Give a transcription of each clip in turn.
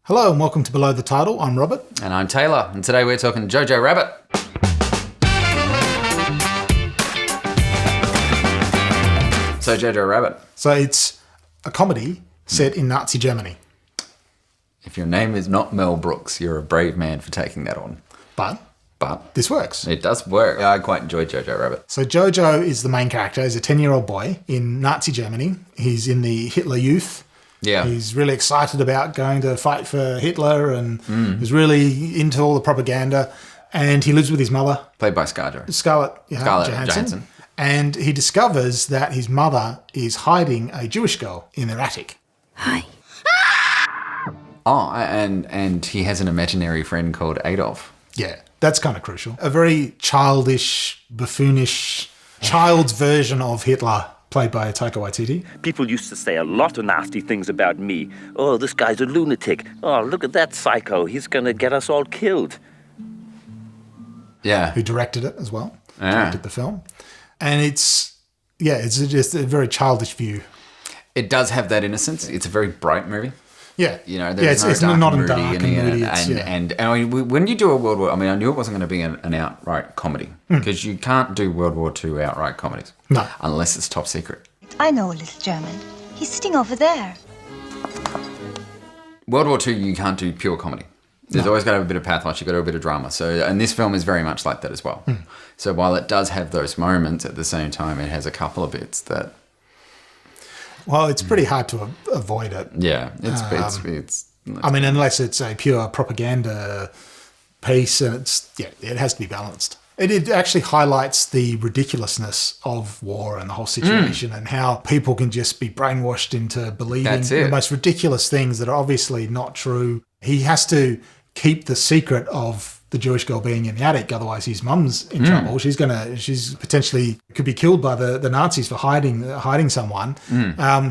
Hello and welcome to Below the Title. I'm Robert. And I'm Taylor. And today we're talking Jojo Rabbit. So Jojo Rabbit. So it's a comedy set in Nazi Germany. If your name is not Mel Brooks, you're a brave man for taking that on. But this works. It does work. I quite enjoy Jojo Rabbit. So Jojo is the main character. He's a 10-year-old boy in Nazi Germany. He's in the Hitler Youth. Yeah. He's really excited about going to fight for Hitler and he's really into all the propaganda. And he lives with his mother. Played by Scarlett Johansson. And he discovers that his mother is hiding a Jewish girl in their attic. Hi. Oh, and he has an imaginary friend called Adolf. Yeah, that's kind of crucial. A very childish, buffoonish, child's version of Hitler, played by Taika Waititi. People used to say a lot of nasty things about me. Oh, this guy's a lunatic. Oh, look at that psycho. He's going to get us all killed. Yeah. Who directed it as well. Directed the film. And it's just a very childish view. It does have that innocence. It's a very bright movie. Yeah. You know, there's it's no not dark dark and and moody. moody. And I mean, when you do a World War, I mean, I knew it wasn't going to be an outright comedy because you can't do World War II outright comedies. No. Unless it's top secret. I know a little German. He's sitting over there. World War II, you can't do pure comedy. There's always got to have a bit of pathos. You've got to have a bit of drama. So, and this film is very much like that as well. So while it does have those moments, at the same time, it has a couple of bits that... Well, it's pretty hard to avoid it. Yeah, it's I mean, unless it's a pure propaganda piece, and it has to be balanced. It actually highlights the ridiculousness of war and the whole situation and how people can just be brainwashed into believing the most ridiculous things that are obviously not true. He has to keep the secret of the Jewish girl being in the attic, otherwise his mum's in trouble. She's potentially could be killed by the Nazis for hiding someone.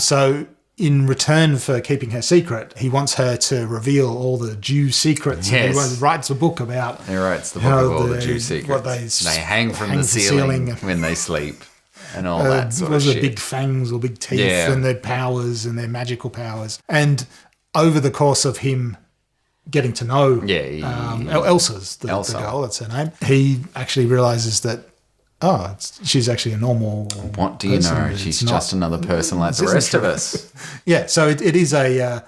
So in return for keeping her secret, he wants her to reveal all the Jew secrets. Yes. He writes a book about... He writes the book of all the Jew secrets. They hang from the ceiling when they sleep and all that sort of shit. Big fangs or big teeth and their powers and their magical powers. And over the course of him getting to know Elsa's the girl, that's her name, he actually realises that she's actually a normal What do you person. know? She's just another person like the rest of us. Yeah, so it is a...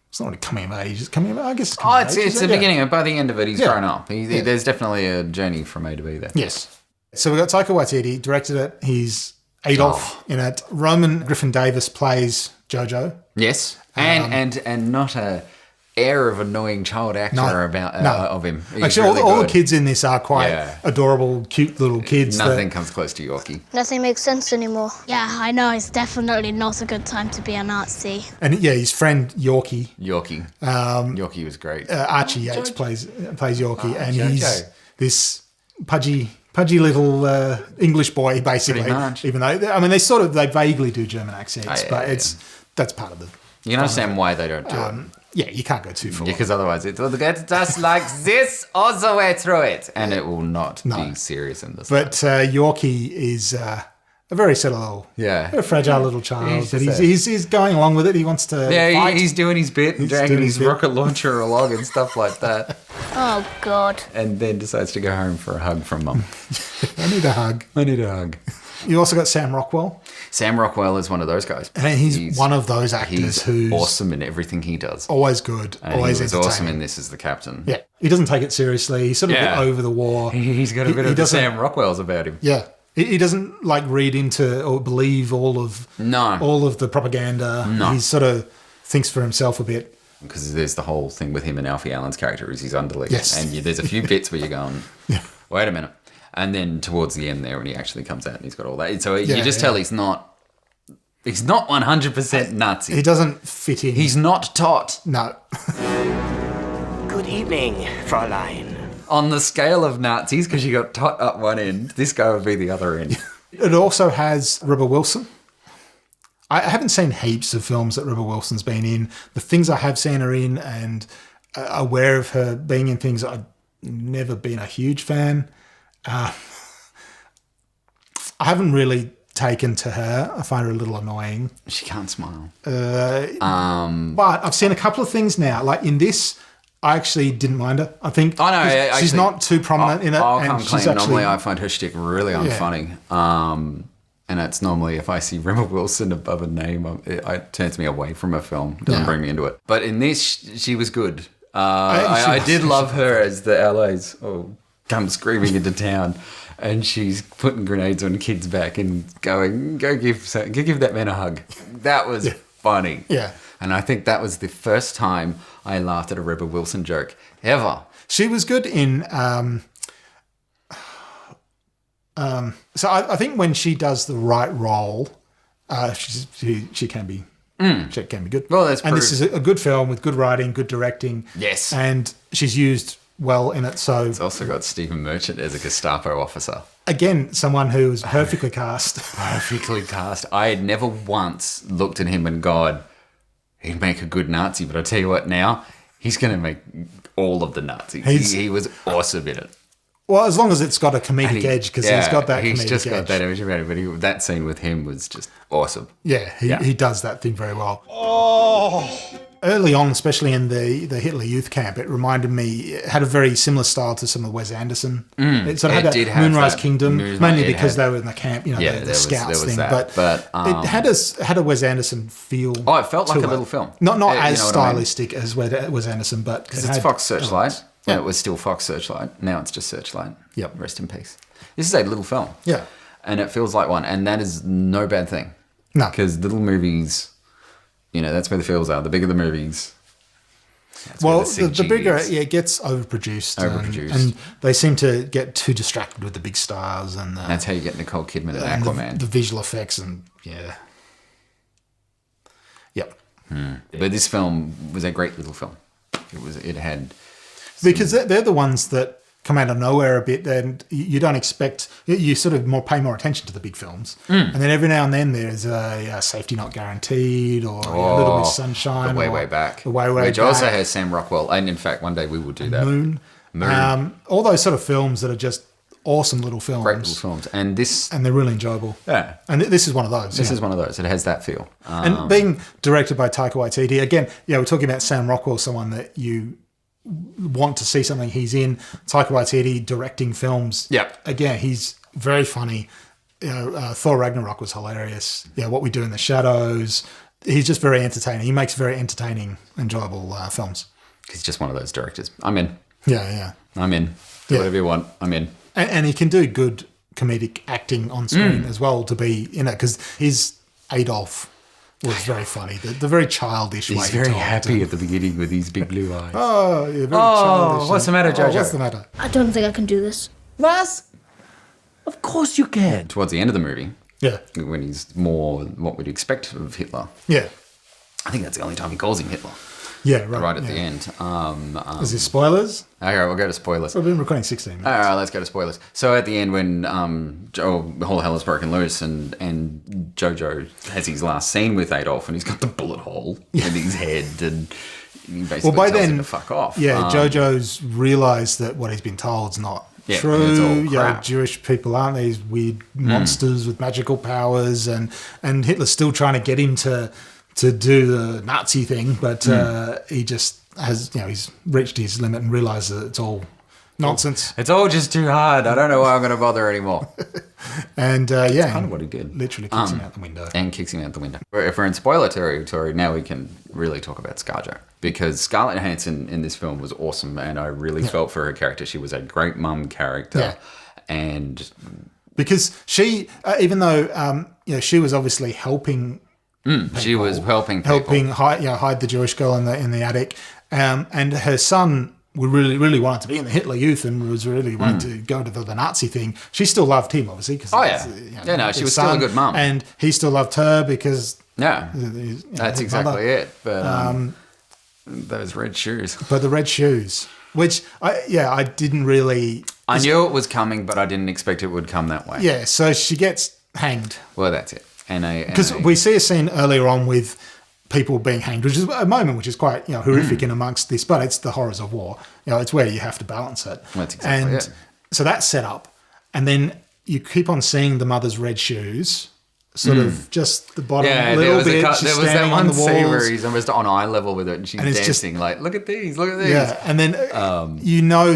it's not really coming of age. It's coming of, I guess... It's the beginning. By the end of it, he's grown up. There's definitely a journey from A to B there. Yes. So we've got Taika Waititi, directed it. He's Adolf in it. Roman Griffin Davis plays Jojo. Yes, and not a... air of annoying child actor of him. He's actually, really all the good. kids in this are quite adorable, cute little kids. Nothing comes close to Yorkie. Nothing makes sense anymore. Yeah, I know. It's definitely not a good time to be a Nazi. And his friend Yorkie. Yorkie was great. Archie Yates plays Yorkie, and he's this pudgy little English boy, basically. Pretty much. Even though they vaguely do German accents, that's part of the. You can understand why they don't do it. Yeah, you can't go too far. Because otherwise it will get just like this all the way through it. And it will not be serious in this. But Yorkie is a very sort of a fragile little child. He's going along with it. He wants to fight. He's doing his bit and dragging his rocket launcher along and stuff like that. Oh, God. And then decides to go home for a hug from Mum. I need a hug. You also got Sam Rockwell. Sam Rockwell is one of those guys. And he's one of those actors who's awesome in everything he does. Always good. And always he was entertaining. awesome in this as the captain. Yeah. He doesn't take it seriously. He's sort of a bit over the war. He's got a bit of the Sam Rockwell's about him. Yeah. He doesn't read into or believe all of the propaganda. No. He sort of thinks for himself a bit. Because there's the whole thing with him and Alfie Allen's character is he's underling. Yes. And there's a few bits where you're going, wait a minute. And then towards the end there when he actually comes out and he's got all that. So you just tell he's not 100% Nazi. He doesn't fit in. He's not taught. No. Good evening, Fräulein. On the scale of Nazis, because you got tot up one end, this guy would be the other end. It also has Rebel Wilson. I haven't seen heaps of films that Rebel Wilson's been in. The things I have seen her in and aware of her being in things I've never been a huge fan. I haven't really taken to her. I find her a little annoying. She can't smile. But I've seen a couple of things now. Like in this, I actually didn't mind her. I think she's not too prominent in it. I'll come she's clean. actually, Normally, I find her shtick really unfunny. And it's normally if I see Rebel Wilson above a name, it turns me away from a film. Doesn't bring me into it. But in this, she was good. I did love her as the LA's come screaming into town, and she's putting grenades on kids' back and going, go give that man a hug. That was funny. Yeah. And I think that was the first time I laughed at a Rebel Wilson joke ever. She was good in. So I think when she does the right role, she can be. She can be good. Well, that's and this is a good film with good writing, good directing. Yes. And she's used well in it. So it's also got Stephen Merchant as a Gestapo officer. Again, someone who was perfectly cast. Perfectly cast. I had never once looked at him and gone, he'd make a good Nazi. But I tell you what, now he's going to make all of the Nazis. He was awesome in it. Well, as long as it's got a comedic edge, because he's got that comedic edge. He's just got that edge about it, but that scene with him was just awesome. Yeah, he does that thing very well. Early on, especially in the Hitler Youth Camp, it reminded me, it had a very similar style to some of Wes Anderson. It sort of had that Moonrise Kingdom, mainly because they were in the camp, the scouts thing. But it had a Wes Anderson feel. Oh, it felt like a little film. Not as stylistic as Wes Anderson, but because it's Fox Searchlight. When it was still Fox Searchlight. Now it's just Searchlight. Yep. Rest in peace. This is a little film. Yeah. And it feels like one. And that is no bad thing. No. Because little movies, that's where the feels are. The bigger the movies. The bigger it gets overproduced. And they seem to get too distracted with the big stars. And that's how you get Nicole Kidman and Aquaman. The visual effects and Yep. But this film was a great little film. It had... Because they're the ones that come out of nowhere a bit, and you don't expect, you sort of pay more attention to the big films. And then every now and then there's a Safety Not Guaranteed or a Little Miss Sunshine. The Way Back. The Way Which Back. also has Sam Rockwell. And in fact, one day we will do that. Moon. All those sort of films that are just awesome little films. Great little films. And they're really enjoyable. Yeah. And this is one of those. This is one of those. It has that feel. And being directed by Taika Waititi, again, we're talking about Sam Rockwell, someone that you want to see something he's in. Taika Waititi directing films. Yep. Again, he's very funny. Thor Ragnarok was hilarious. What We Do in the Shadows. He's just very entertaining. He makes very entertaining, enjoyable films. He's just one of those directors. I'm in. Yeah. I'm in. Do whatever you want. I'm in. And he can do good comedic acting on screen as well to be in it, because his Adolf was very funny. The very childish way. He's very happy at the beginning with his big blue eyes. Very childish. What's the matter, Jojo? What's the matter? I don't think I can do this. Was? Of course you can. Towards the end of the movie, Yeah. when he's more what we'd expect of Hitler. Yeah. I think that's the only time he calls him Hitler. Yeah, right. Right at the end. Is this spoilers? Okay, we'll go to spoilers. We've been recording 16 minutes. All right, let's go to spoilers. So at the end, when all hell is broken loose, and Jojo has his last scene with Adolf, and he's got the bullet hole in his head, and he basically by tells then, him to fuck off. Yeah, Jojo's realised that what he's been told is not true. It's all crap. Jewish people aren't these weird monsters with magical powers, and Hitler's still trying to get him to do the Nazi thing, but he just has, he's reached his limit and realised that it's all nonsense. It's all just too hard. I don't know why I'm going to bother anymore. And That's kind of what he did. Literally kicks him out the window. And kicks him out the window. If we're in spoiler territory, now we can really talk about ScarJo. Because Scarlett Johansson in this film was awesome, and I really felt for her character. She was a great mum character. Yeah. And because she, even though she was obviously helping she was helping people. hide the Jewish girl in the attic, and her son would really wanted to be in the Hitler Youth and was really wanted to go to the Nazi thing. She still loved him, obviously. Cause she was still a good mum, and he still loved her because that's exactly it. But those red shoes. But the red shoes, which I didn't really. I knew it was coming, but I didn't expect it would come that way. Yeah, so she gets hanged. Well, that's it. Because we see a scene earlier on with people being hanged, which is a moment which is quite horrific in amongst this, but it's the horrors of war. It's where you have to balance it. That's exactly it. So that's set up, and then you keep on seeing the mother's red shoes, sort of just the bottom Yeah, little bit. there She's was that standing one on the scene walls. where he's almost on eye level with it, and she's And it's dancing like, look at these. Yeah, and then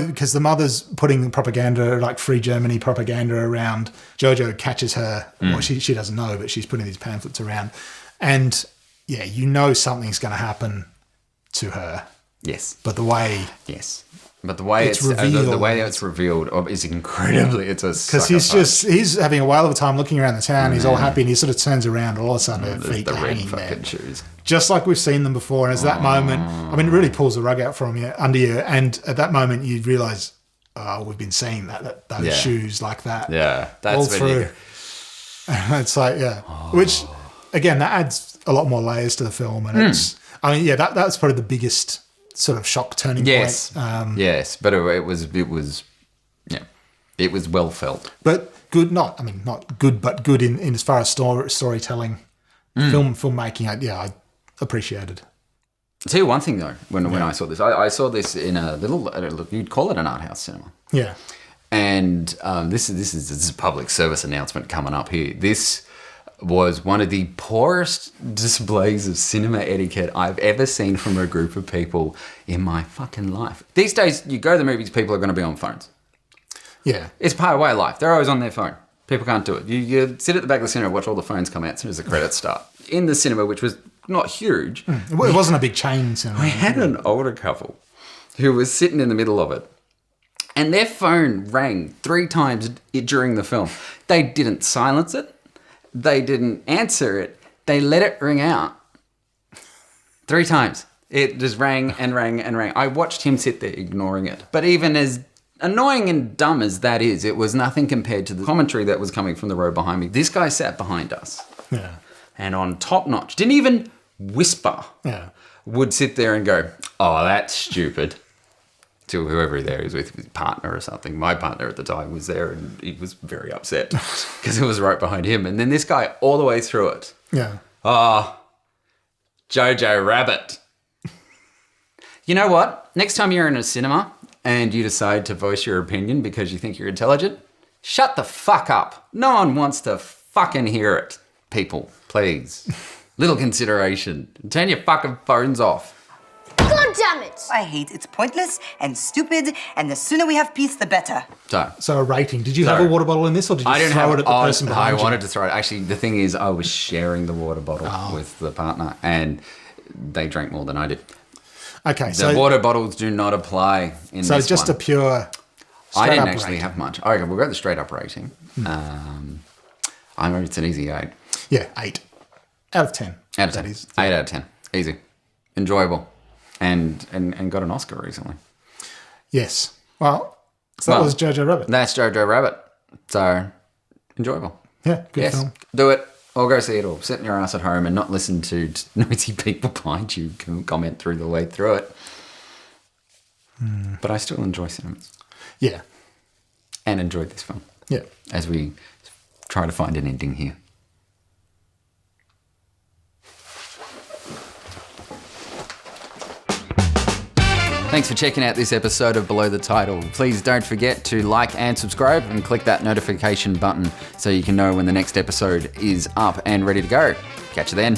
because the mother's putting the propaganda, like Free Germany propaganda around. Jojo catches her. Well, she doesn't know, but she's putting these pamphlets around, and yeah, something's going to happen to her. Yes, but the way it's revealed, the way it's revealed is incredibly. It's a because he's having a whale of a time looking around the town. He's all happy, and he sort of turns around, and all of a sudden her feet are hanging there, shoes. just like we've seen them before. And it's that moment. I mean, it really pulls the rug out from you under you, and at that moment you realise, we've been seeing those shoes like that. Yeah, that's all through. It's like which again that adds a lot more layers to the film, and it's. I mean, that's probably the biggest sort of shock turning point. Yes, but it was well felt. But good, not good, but good in as far as storytelling, filmmaking. I appreciated. I'll tell you one thing though. When I saw this, I saw this in a little. You'd call it an art house cinema. Yeah. And this is a public service announcement coming up here. This was one of the poorest displays of cinema etiquette I've ever seen from a group of people in my fucking life. These days, you go to the movies, people are going to be on phones. Yeah. It's part of way of life. They're always on their phone. People can't do it. You sit at the back of the cinema, watch all the phones come out as soon as the credits start. In the cinema, which was not huge. It wasn't a big chain cinema. We had an older couple who was sitting in the middle of it, and their phone rang 3 times during the film. They didn't silence it. They didn't answer it. They let it ring out 3 times. It just rang and rang and rang. I watched him sit there ignoring it. But even as annoying and dumb as that is, it was nothing compared to the commentary that was coming from the row behind me. This guy sat behind us. Yeah. And on top notch, didn't even whisper. Yeah. Would sit there and go, oh, that's stupid. To whoever there is with his partner or something. My partner at the time was there and he was very upset because it was right behind him. And then this guy all the way through it. Yeah. Oh, Jojo Rabbit. You know what? Next time you're in a cinema and you decide to voice your opinion because you think you're intelligent, shut the fuck up. No one wants to fucking hear it. People, please. Little consideration. Turn your fucking phones off. God damn it! I hate it's pointless and stupid, and the sooner we have peace, the better. So a rating. Did you have a water bottle in this, or did you throw it at the person behind you? I wanted to throw it. Actually, the thing is, I was sharing the water bottle with the partner, and they drank more than I did. Okay, the water bottles do not apply in this one. So just a pure I didn't actually have much. Okay, we'll go the straight up rating. I know it's an easy 8. Yeah, 8. Out of 10. Out of 10. 8 out of 10. Easy. Enjoyable. And got an Oscar recently. Yes. Well, so that was Jojo Rabbit. That's Jojo Rabbit. So, enjoyable. Yeah, good film. Do it. Or go see it all. Sit in your ass at home and not listen to noisy people behind you comment through the way through it. But I still enjoy cinemas. Yeah. And enjoyed this film. Yeah. As we try to find an ending here. Thanks for checking out this episode of Below the Title. Please don't forget to like and subscribe and click that notification button so you can know when the next episode is up and ready to go. Catch you then.